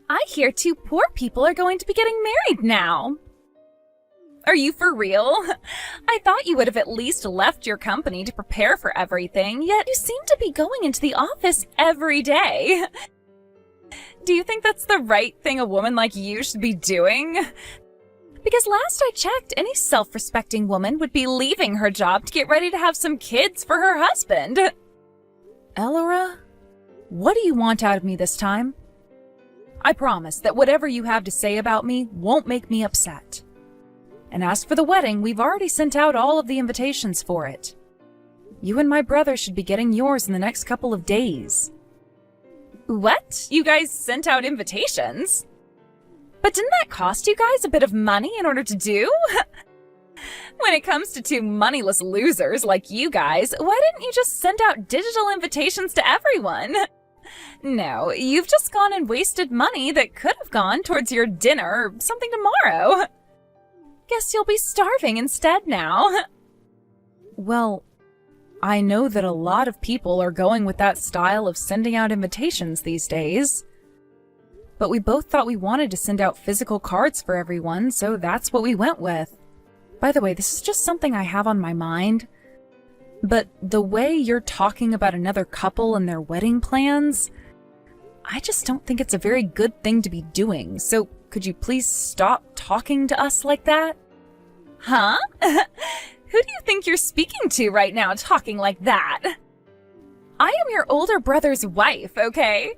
I hear two poor people are going to be getting married now. Are you for real? I thought you would have at least left your company to prepare for everything, yet you seem to be going into the office every day. Do you think that's the right thing a woman like you should be doing? Because last I checked, any self-respecting woman would be leaving her job to get ready to have some kids for her husband. Elora, what do you want out of me this time? I promise that whatever you have to say about me won't make me upset. And as for the wedding, we've already sent out all of the invitations for it. You and my brother should be getting yours in the next couple of days. What? You guys sent out invitations? But didn't that cost you guys a bit of money in order to do? When it comes to two moneyless losers like you guys, why didn't you just send out digital invitations to everyone? No, you've just gone and wasted money that could have gone towards your dinner or something tomorrow. Guess you'll be starving instead now. Well, I know that a lot of people are going with that style of sending out invitations these days. But we both thought we wanted to send out physical cards for everyone, so that's what we went with. By the way, this is just something I have on my mind. But the way you're talking about another couple and their wedding plans, I just don't think it's a very good thing to be doing, so could you please stop talking to us like that? Huh? Who do you think you're speaking to right now talking like that? I am your older brother's wife, okay?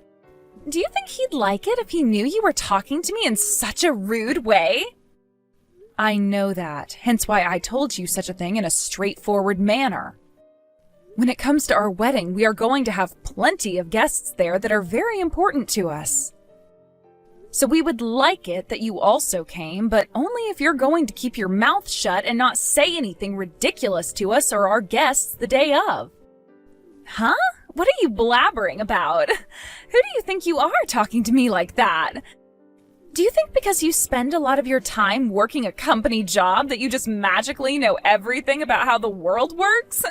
Do you think he'd like it if he knew you were talking to me in such a rude way? I know that, hence why I told you such a thing in a straightforward manner. When it comes to our wedding, we are going to have plenty of guests there that are very important to us. So we would like it that you also came, but only if you're going to keep your mouth shut and not say anything ridiculous to us or our guests the day of. Huh? What are you blabbering about? Who do you think you are talking to me like that? Do you think because you spend a lot of your time working a company job that you just magically know everything about how the world works?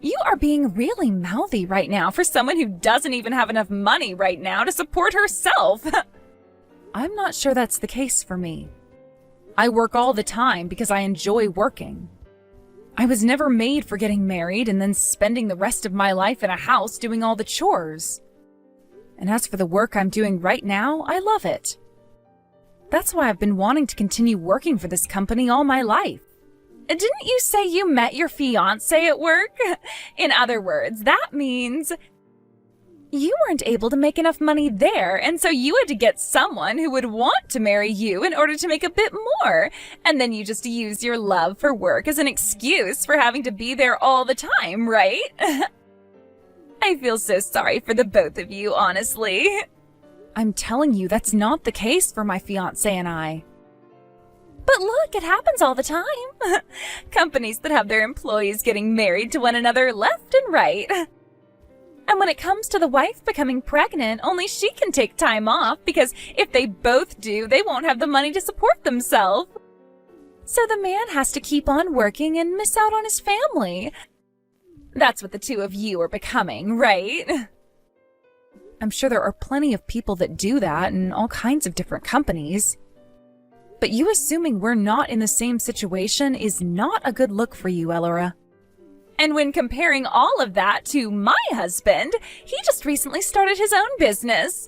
You are being really mouthy right now for someone who doesn't even have enough money right now to support herself. I'm not sure that's the case for me. I work all the time because I enjoy working. I was never made for getting married and then spending the rest of my life in a house doing all the chores. And as for the work I'm doing right now, I love it. That's why I've been wanting to continue working for this company all my life. Didn't you say you met your fiancé at work? In other words, that means you weren't able to make enough money there, and so you had to get someone who would want to marry you in order to make a bit more. And then you just use your love for work as an excuse for having to be there all the time, right? I feel so sorry for the both of you, honestly. I'm telling you, that's not the case for my fiancé and I. But look, it happens all the time. Companies that have their employees getting married to one another left and right. And when it comes to the wife becoming pregnant, only she can take time off because if they both do, they won't have the money to support themselves. So the man has to keep on working and miss out on his family. That's what the two of you are becoming, right? I'm sure there are plenty of people that do that in all kinds of different companies. But you assuming we're not in the same situation is not a good look for you, Elora. And when comparing all of that to my husband, he just recently started his own business.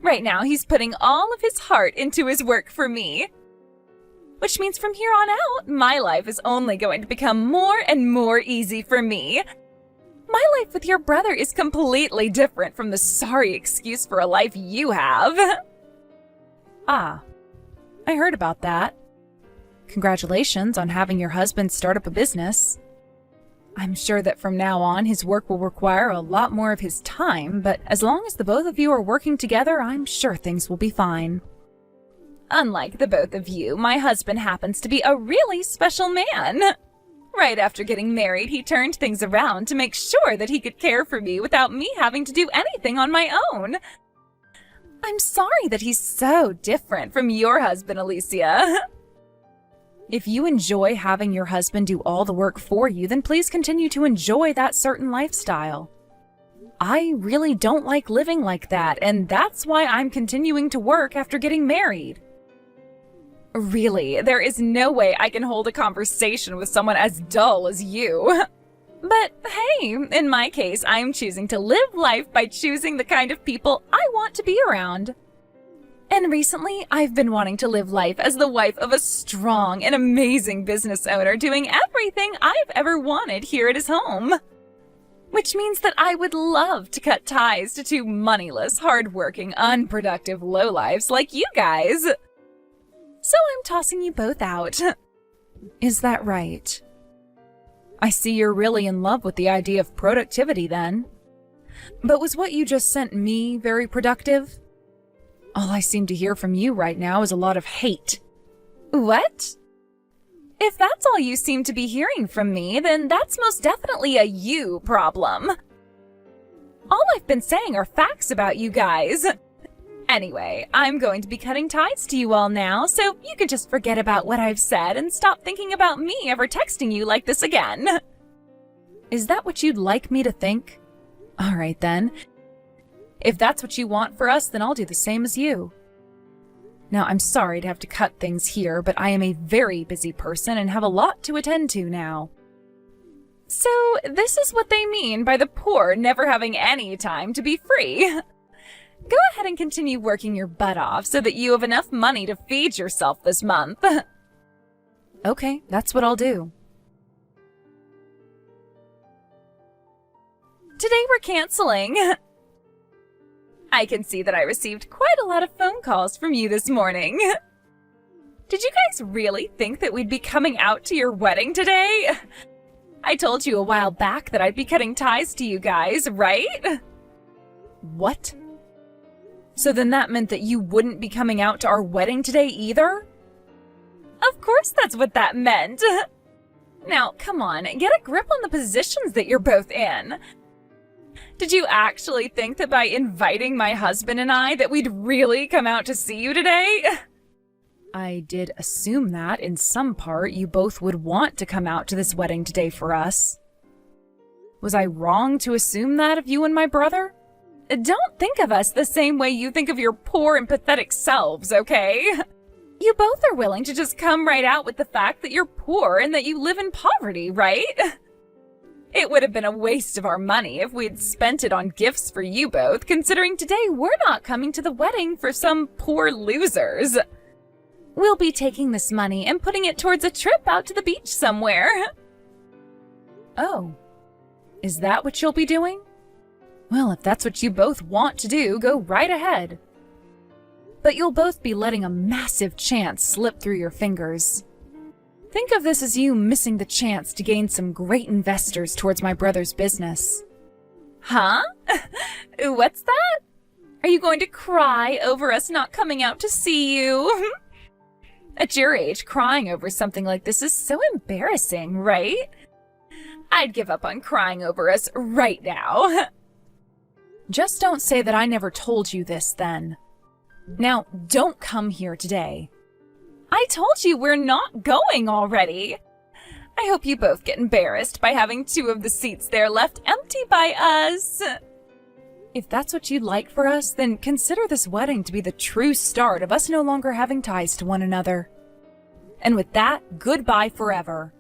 Right now, he's putting all of his heart into his work for me. Which means from here on out, my life is only going to become more and more easy for me. My life with your brother is completely different from the sorry excuse for a life you have. Ah, I heard about that. Congratulations on having your husband start up a business. I'm sure that from now on, his work will require a lot more of his time, but as long as the both of you are working together, I'm sure things will be fine. Unlike the both of you, my husband happens to be a really special man. Right after getting married, he turned things around to make sure that he could care for me without me having to do anything on my own. I'm sorry that he's so different from your husband, Alicia. If you enjoy having your husband do all the work for you, then please continue to enjoy that certain lifestyle. I really don't like living like that, and that's why I'm continuing to work after getting married. Really, there is no way I can hold a conversation with someone as dull as you. But hey, in my case, I'm choosing to live life by choosing the kind of people I want to be around. And recently, I've been wanting to live life as the wife of a strong and amazing business owner doing everything I've ever wanted here at his home. Which means that I would love to cut ties to two moneyless, hardworking, unproductive lowlifes like you guys. So I'm tossing you both out. Is that right? I see you're really in love with the idea of productivity then. But was what you just sent me very productive? All I seem to hear from you right now is a lot of hate. What? If that's all you seem to be hearing from me, then that's most definitely a you problem. All I've been saying are facts about you guys. Anyway, I'm going to be cutting ties to you all now, so you can just forget about what I've said and stop thinking about me ever texting you like this again. Is that what you'd like me to think? All right then. If that's what you want for us, then I'll do the same as you. Now, I'm sorry to have to cut things here, but I am a very busy person and have a lot to attend to now. So, this is what they mean by the poor never having any time to be free. Go ahead and continue working your butt off so that you have enough money to feed yourself this month. Okay, that's what I'll do. Today we're canceling. I can see that I received quite a lot of phone calls from you this morning. Did you guys really think that we'd be coming out to your wedding today? I told you a while back that I'd be cutting ties to you guys, right? What? So then that meant that you wouldn't be coming out to our wedding today either? Of course that's what that meant. Now, come on, get a grip on the positions that you're both in. Did you actually think that by inviting my husband and I that we'd really come out to see you today? I did assume that, in some part, you both would want to come out to this wedding today for us. Was I wrong to assume that of you and my brother? Don't think of us the same way you think of your poor and pathetic selves, okay? You both are willing to just come right out with the fact that you're poor and that you live in poverty, right? It would have been a waste of our money if we'd spent it on gifts for you both, considering today we're not coming to the wedding for some poor losers. We'll be taking this money and putting it towards a trip out to the beach somewhere. Oh, is that what you'll be doing? Well, if that's what you both want to do, go right ahead. But you'll both be letting a massive chance slip through your fingers. Think of this as you missing the chance to gain some great investors towards my brother's business. Huh? What's that? Are you going to cry over us not coming out to see you? At your age, crying over something like this is so embarrassing, right? I'd give up on crying over us right now. Just don't say that I never told you this, then. Now, don't come here today. I told you we're not going already. I hope you both get embarrassed by having 2 of the seats there left empty by us. If that's what you'd like for us, then consider this wedding to be the true start of us no longer having ties to one another. And with that, goodbye forever.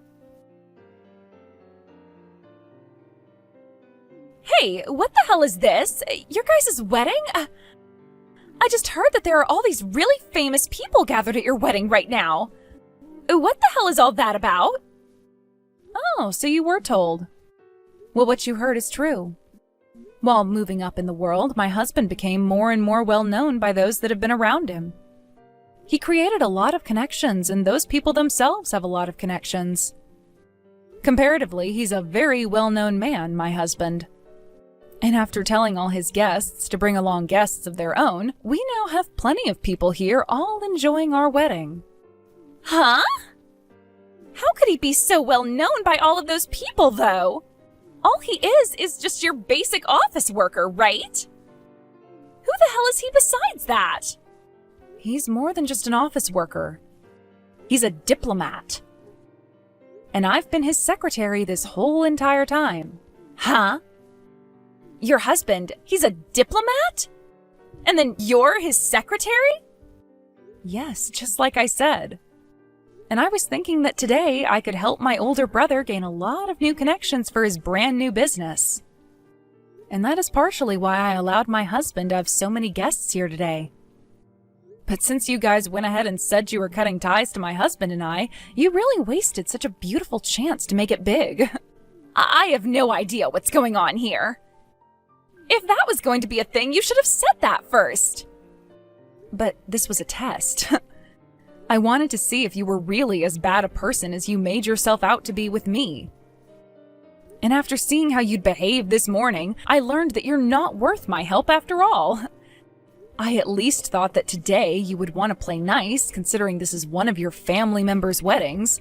Hey, what the hell is this? Your guys' wedding? I just heard that there are all these really famous people gathered at your wedding right now. What the hell is all that about? Oh, so you were told. Well, what you heard is true. While moving up in the world, my husband became more and more well known by those that have been around him. He created a lot of connections, and those people themselves have a lot of connections. Comparatively, he's a very well-known man, my husband. And after telling all his guests to bring along guests of their own, we now have plenty of people here all enjoying our wedding. Huh? How could he be so well known by all of those people, though? All he is just your basic office worker, right? Who the hell is he besides that? He's more than just an office worker. He's a diplomat. And I've been his secretary this whole entire time. Huh? Your husband, he's a diplomat? And then you're his secretary? Yes, just like I said. And I was thinking that today I could help my older brother gain a lot of new connections for his brand new business. And that is partially why I allowed my husband to have so many guests here today. But since you guys went ahead and said you were cutting ties to my husband and I, you really wasted such a beautiful chance to make it big. I have no idea what's going on here. If that was going to be a thing, you should have said that first. But this was a test. I wanted to see if you were really as bad a person as you made yourself out to be with me. And after seeing how you'd behaved this morning, I learned that you're not worth my help after all. I at least thought that today you would want to play nice, considering this is one of your family members' weddings.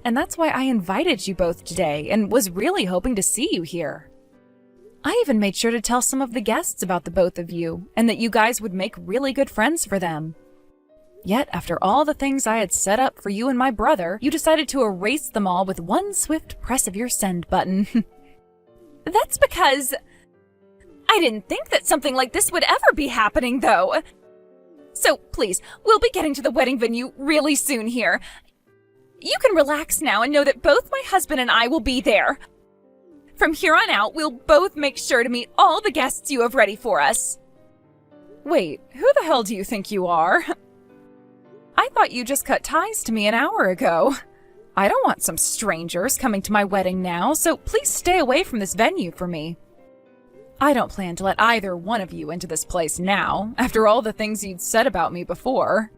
And that's why I invited you both today and was really hoping to see you here. I even made sure to tell some of the guests about the both of you, and that you guys would make really good friends for them. Yet, after all the things I had set up for you and my brother, you decided to erase them all with one swift press of your send button. That's because I didn't think that something like this would ever be happening, though. So, please, we'll be getting to the wedding venue really soon here. You can relax now and know that both my husband and I will be there. From here on out, we'll both make sure to meet all the guests you have ready for us. Wait, who the hell do you think you are? I thought you just cut ties to me an hour ago. I don't want some strangers coming to my wedding now, so please stay away from this venue for me. I don't plan to let either one of you into this place now, after all the things you'd said about me before.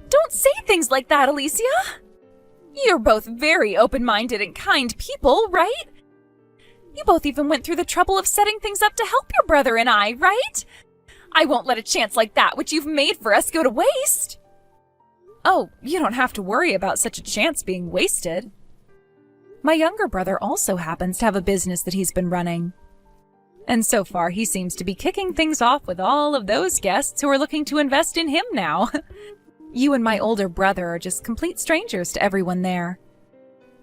Don't say things like that, Alicia! You're both very open-minded and kind people, right? You both even went through the trouble of setting things up to help your brother and I, right? I won't let a chance like that, which you've made for us, go to waste. Oh, you don't have to worry about such a chance being wasted. My younger brother also happens to have a business that he's been running. And so far, he seems to be kicking things off with all of those guests who are looking to invest in him now. You and my older brother are just complete strangers to everyone there.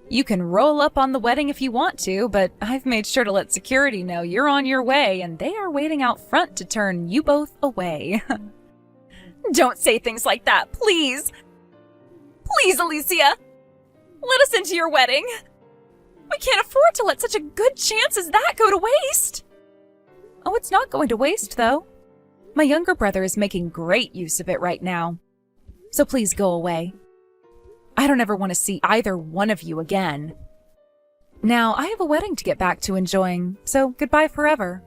You can roll up on the wedding if you want to, but I've made sure to let security know you're on your way and they are waiting out front to turn you both away. Don't say things like that, please! Please, Alicia! Let us into your wedding! We can't afford to let such a good chance as that go to waste! Oh, it's not going to waste, though. My younger brother is making great use of it right now. So please go away. I don't ever want to see either one of you again. Now, I have a wedding to get back to enjoying, so goodbye forever.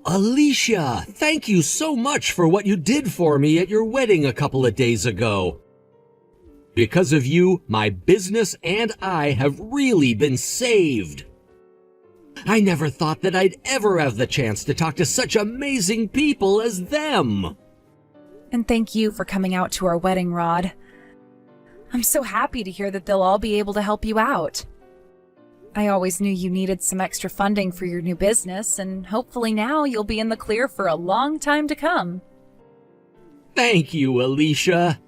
Alicia, thank you so much for what you did for me at your wedding a couple of days ago. Because of you, my business and I have really been saved. I never thought that I'd ever have the chance to talk to such amazing people as them. And thank you for coming out to our wedding, Rod. I'm so happy to hear that they'll all be able to help you out. I always knew you needed some extra funding for your new business, and hopefully now you'll be in the clear for a long time to come. Thank you, Alicia.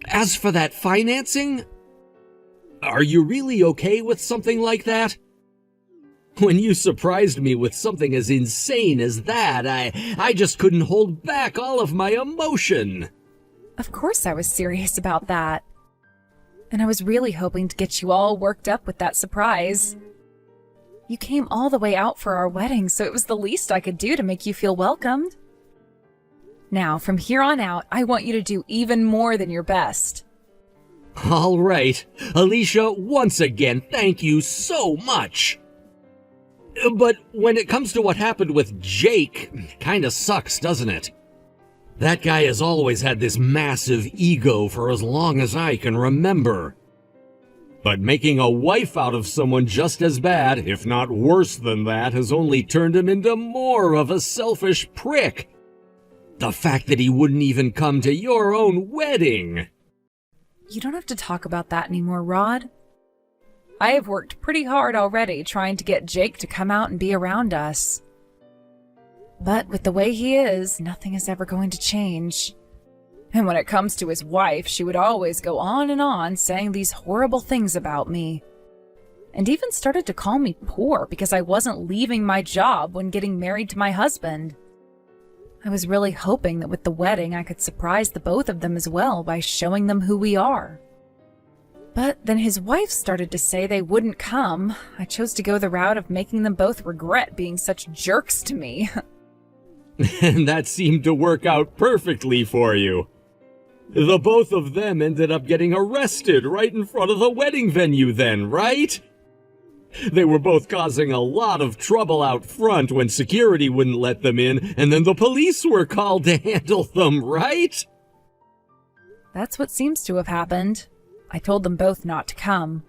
As for that financing, are you really okay with something like that? When you surprised me with something as insane as that, I just couldn't hold back all of my emotion. Of course I was serious about that. And I was really hoping to get you all worked up with that surprise. You came all the way out for our wedding, so it was the least I could do to make you feel welcomed. Now, from here on out, I want you to do even more than your best. All right. Alicia, once again, thank you so much. But when it comes to what happened with Jake, kinda sucks, doesn't it? That guy has always had this massive ego for as long as I can remember. But making a wife out of someone just as bad, if not worse than that, has only turned him into more of a selfish prick. The fact that he wouldn't even come to your own wedding. You don't have to talk about that anymore, Rod. I have worked pretty hard already trying to get Jake to come out and be around us. But with the way he is, nothing is ever going to change. And when it comes to his wife, she would always go on and on saying these horrible things about me. and even started to call me poor because I wasn't leaving my job when getting married to my husband. I was really hoping that with the wedding I could surprise the both of them as well by showing them who we are. But then his wife started to say they wouldn't come. I chose to go the route of making them both regret being such jerks to me. And that seemed to work out perfectly for you. The both of them ended up getting arrested right in front of the wedding venue then, right? They were both causing a lot of trouble out front when security wouldn't let them in, and then the police were called to handle them, right? That's what seems to have happened. I told them both not to come.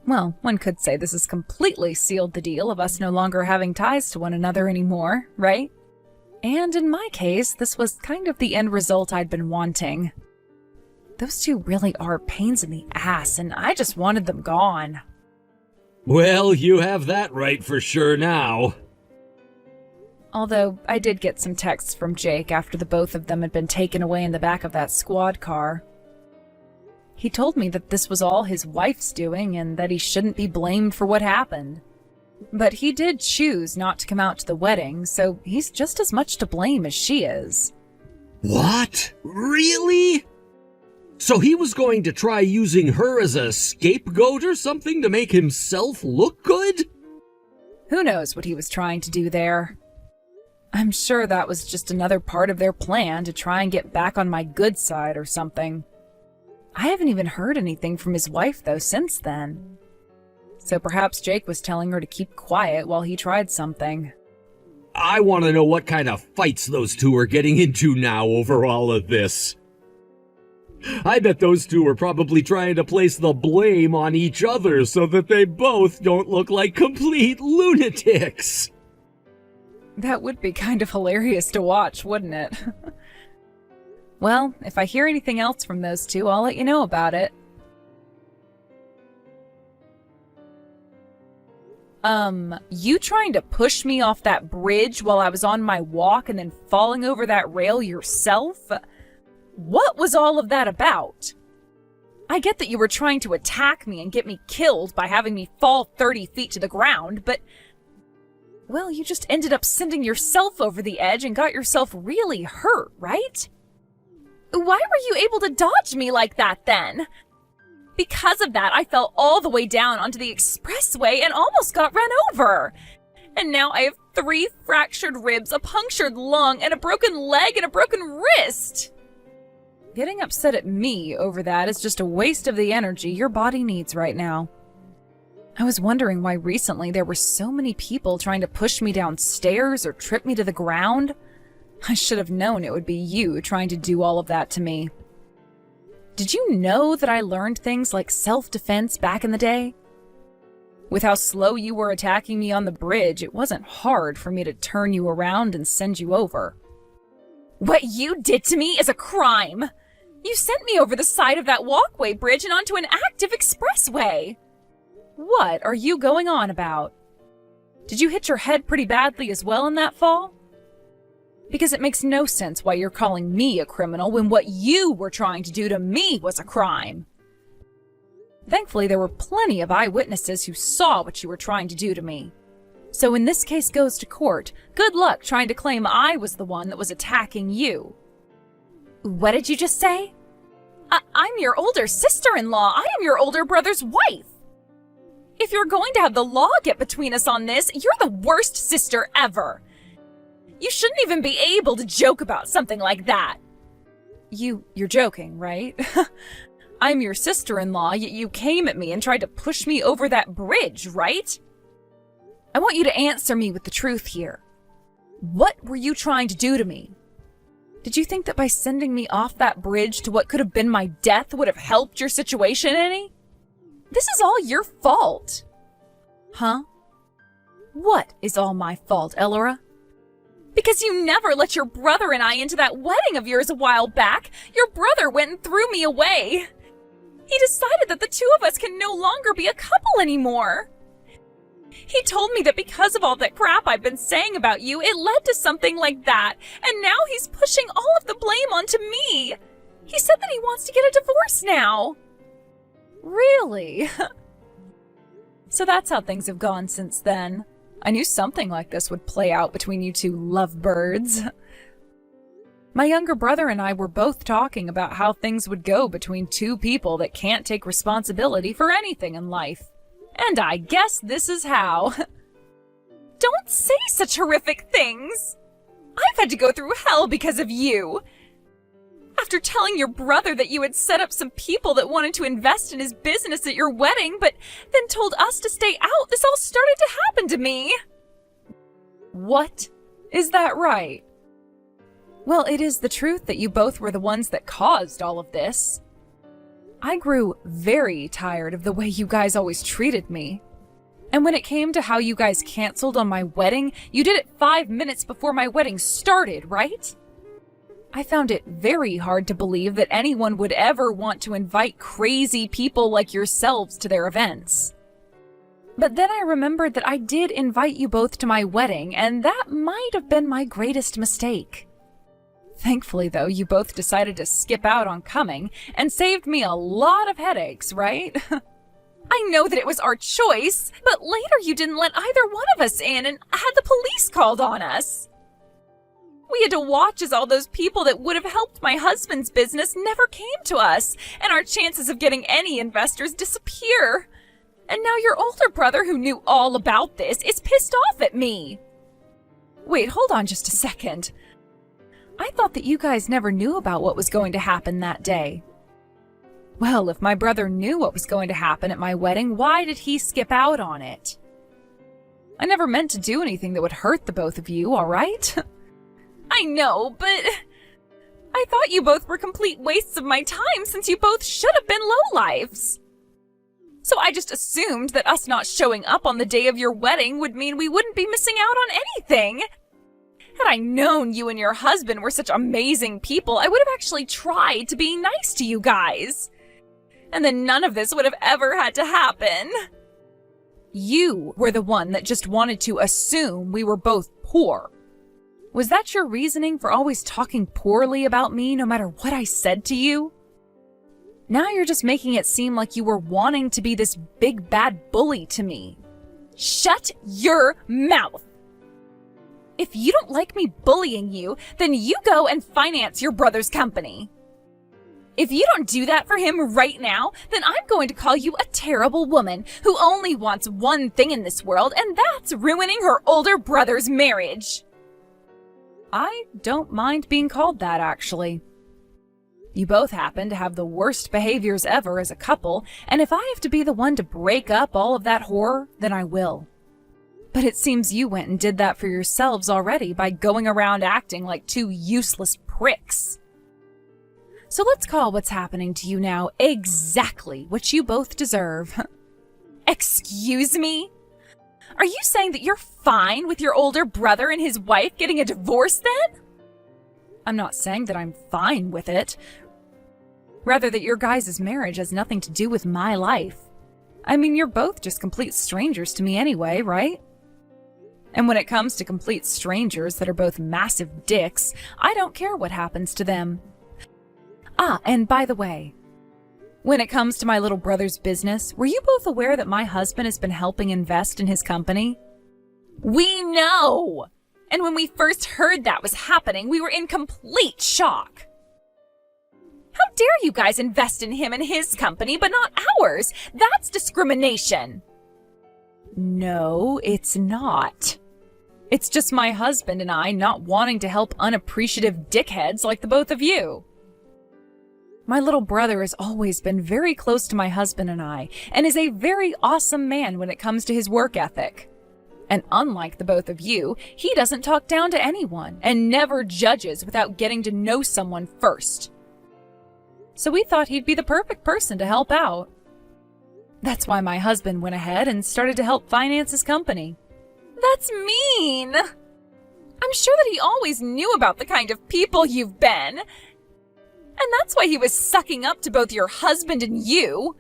Well, one could say this has completely sealed the deal of us no longer having ties to one another anymore, right? And in my case, this was kind of the end result I'd been wanting. Those two really are pains in the ass, and I just wanted them gone. Well, you have that right for sure now. Although, I did get some texts from Jake after the both of them had been taken away in the back of that squad car. He told me that this was all his wife's doing and that he shouldn't be blamed for what happened. But he did choose not to come out to the wedding, so he's just as much to blame as she is. What? Really? So he was going to try using her as a scapegoat or something to make himself look good? Who knows what he was trying to do there? I'm sure that was just another part of their plan to try and get back on my good side or something. I haven't even heard anything from his wife, though, since then. So perhaps Jake was telling her to keep quiet while he tried something. I want to know what kind of fights those two are getting into now over all of this. I bet those two are probably trying to place the blame on each other so that they both don't look like complete lunatics. That would be kind of hilarious to watch, wouldn't it? Well, if I hear anything else from those two, I'll let you know about it. You trying to push me off that bridge while I was on my walk and then falling over that rail yourself? What was all of that about? I get that you were trying to attack me and get me killed by having me fall 30 feet to the ground, but... well, you just ended up sending yourself over the edge and got yourself really hurt, right? Why were you able to dodge me like that then? Because of that, I fell all the way down onto the expressway and almost got run over. And now I have 3 fractured ribs, a punctured lung, and a broken leg and a broken wrist. Getting upset at me over that is just a waste of the energy your body needs right now. I was wondering why recently there were so many people trying to push me downstairs or trip me to the ground. I should have known it would be you trying to do all of that to me. Did you know that I learned things like self-defense back in the day? With how slow you were attacking me on the bridge, it wasn't hard for me to turn you around and send you over. What you did to me is a crime! You sent me over the side of that walkway bridge and onto an active expressway! What are you going on about? Did you hit your head pretty badly as well in that fall? Because it makes no sense why you're calling me a criminal when what you were trying to do to me was a crime. Thankfully, there were plenty of eyewitnesses who saw what you were trying to do to me. So when this case goes to court, good luck trying to claim I was the one that was attacking you. What did you just say? I'm your older sister-in-law. I am your older brother's wife. If you're going to have the law get between us on this, you're the worst sister ever. You shouldn't even be able to joke about something like that. You're joking, right? I'm your sister-in-law, yet you came at me and tried to push me over that bridge, right? I want you to answer me with the truth here. What were you trying to do to me? Did you think that by sending me off that bridge to what could have been my death would have helped your situation any? This is all your fault. Huh? What is all my fault, Elora? Because you never let your brother and I into that wedding of yours a while back. Your brother went and threw me away. He decided that the two of us can no longer be a couple anymore. He told me that because of all that crap I've been saying about you, it led to something like that, and now he's pushing all of the blame onto me. He said that he wants to get a divorce now. Really? So that's how things have gone since then. I knew something like this would play out between you two lovebirds. My younger brother and I were both talking about how things would go between two people that can't take responsibility for anything in life. And I guess this is how. Don't say such horrific things! I've had to go through hell because of you! After telling your brother that you had set up some people that wanted to invest in his business at your wedding, but then told us to stay out, this all started to happen to me! What? Is that right? Well, it is the truth that you both were the ones that caused all of this. I grew very tired of the way you guys always treated me. And when it came to how you guys canceled on my wedding, you did it 5 minutes before my wedding started, right? I found it very hard to believe that anyone would ever want to invite crazy people like yourselves to their events. But then I remembered that I did invite you both to my wedding, and that might have been my greatest mistake. Thankfully, though, you both decided to skip out on coming and saved me a lot of headaches, right? I know that it was our choice, but later you didn't let either one of us in and had the police called on us. We had to watch as all those people that would have helped my husband's business never came to us, and our chances of getting any investors disappear. And now your older brother, who knew all about this, is pissed off at me. Wait, hold on just a second. I thought that you guys never knew about what was going to happen that day. Well, if my brother knew what was going to happen at my wedding, why did he skip out on it? I never meant to do anything that would hurt the both of you, all right? I know, but I thought you both were complete wastes of my time since you both should have been lowlifes. So I just assumed that us not showing up on the day of your wedding would mean we wouldn't be missing out on anything. Had I known you and your husband were such amazing people, I would have actually tried to be nice to you guys. And then none of this would have ever had to happen. You were the one that just wanted to assume we were both poor. Was that your reasoning for always talking poorly about me no matter what I said to you? Now you're just making it seem like you were wanting to be this big bad bully to me. Shut your mouth! If you don't like me bullying you, then you go and finance your brother's company. If you don't do that for him right now, then I'm going to call you a terrible woman who only wants one thing in this world, and that's ruining her older brother's marriage. I don't mind being called that, actually. You both happen to have the worst behaviors ever as a couple, and if I have to be the one to break up all of that horror, then I will. But it seems you went and did that for yourselves already by going around acting like two useless pricks. So let's call what's happening to you now exactly what you both deserve. Excuse me? Are you saying that you're fine with your older brother and his wife getting a divorce then? I'm not saying that I'm fine with it. Rather that your guys' marriage has nothing to do with my life. I mean, you're both just complete strangers to me anyway, right? And when it comes to complete strangers that are both massive dicks, I don't care what happens to them. Ah, and by the way, when it comes to my little brother's business, were you both aware that my husband has been helping invest in his company? We know! And when we first heard that was happening, we were in complete shock. How dare you guys invest in him and his company, but not ours? That's discrimination. No, it's not. It's just my husband and I not wanting to help unappreciative dickheads like the both of you. My little brother has always been very close to my husband and I, and is a very awesome man when it comes to his work ethic. And unlike the both of you, he doesn't talk down to anyone, and never judges without getting to know someone first. So we thought he'd be the perfect person to help out. That's why my husband went ahead and started to help finance his company. That's mean! I'm sure that he always knew about the kind of people you've been. And that's why he was sucking up to both your husband and you.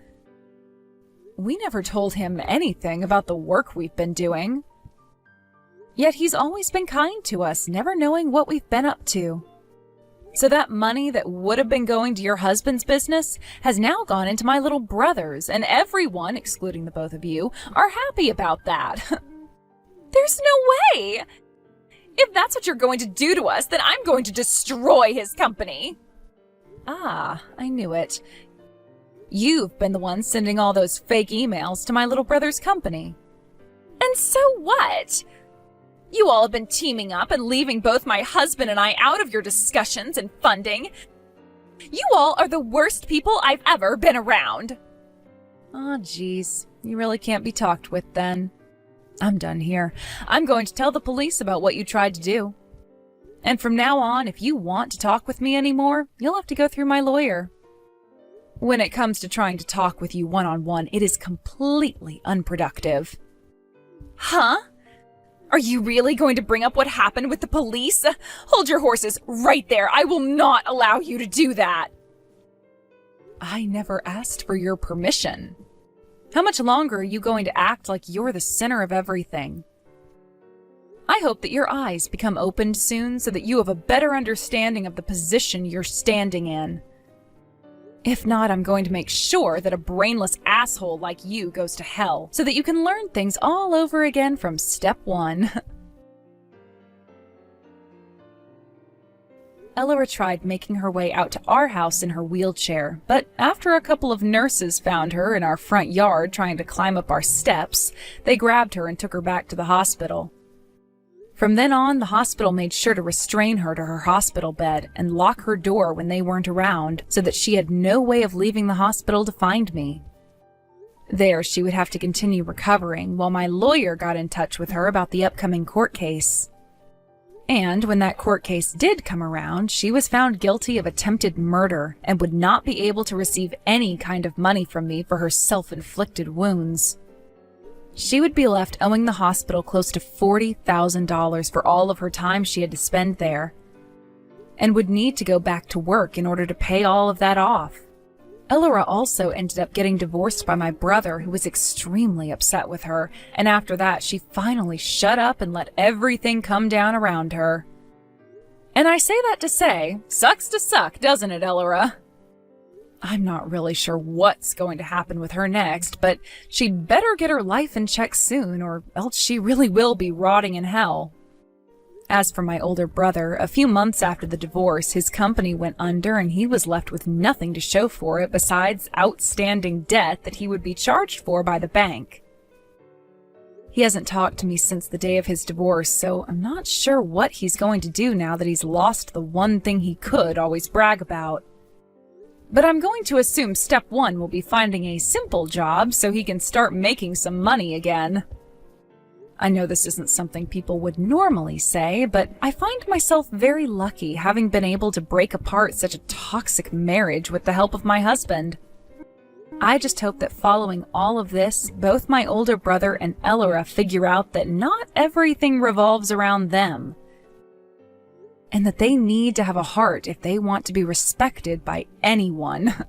We never told him anything about the work we've been doing. Yet he's always been kind to us, never knowing what we've been up to. So that money that would have been going to your husband's business has now gone into my little brother's, and everyone, excluding the both of you, are happy about that. There's no way! If that's what you're going to do to us, then I'm going to destroy his company. Ah, I knew it. You've been the one sending all those fake emails to my little brother's company. And so what? You all have been teaming up and leaving both my husband and I out of your discussions and funding. You all are the worst people I've ever been around. Oh, geez. You really can't be talked with then. I'm done here. I'm going to tell the police about what you tried to do. And from now on, if you want to talk with me anymore, you'll have to go through my lawyer. When it comes to trying to talk with you one-on-one, it is completely unproductive. Huh? Are you really going to bring up what happened with the police? Hold your horses right there. I will not allow you to do that. I never asked for your permission. How much longer are you going to act like you're the center of everything? I hope that your eyes become opened soon so that you have a better understanding of the position you're standing in. If not, I'm going to make sure that a brainless asshole like you goes to hell so that you can learn things all over again from step one. Elora tried making her way out to our house in her wheelchair, but after a couple of nurses found her in our front yard trying to climb up our steps, they grabbed her and took her back to the hospital. From then on, the hospital made sure to restrain her to her hospital bed and lock her door when they weren't around so that she had no way of leaving the hospital to find me. There, she would have to continue recovering while my lawyer got in touch with her about the upcoming court case. And when that court case did come around, she was found guilty of attempted murder and would not be able to receive any kind of money from me for her self-inflicted wounds. She would be left owing the hospital close to $40,000 for all of her time she had to spend there, and would need to go back to work in order to pay all of that off. Elora also ended up getting divorced by my brother, who was extremely upset with her, and after that she finally shut up and let everything come down around her. And I say that to say, sucks to suck, doesn't it, Elora? I'm not really sure what's going to happen with her next, but she'd better get her life in check soon, or else she really will be rotting in hell. As for my older brother, a few months after the divorce, his company went under and he was left with nothing to show for it besides outstanding debt that he would be charged for by the bank. He hasn't talked to me since the day of his divorce, so I'm not sure what he's going to do now that he's lost the one thing he could always brag about. But I'm going to assume step one will be finding a simple job so he can start making some money again. I know this isn't something people would normally say, but I find myself very lucky having been able to break apart such a toxic marriage with the help of my husband. I just hope that following all of this, both my older brother and Elora figure out that not everything revolves around them, and that they need to have a heart if they want to be respected by anyone.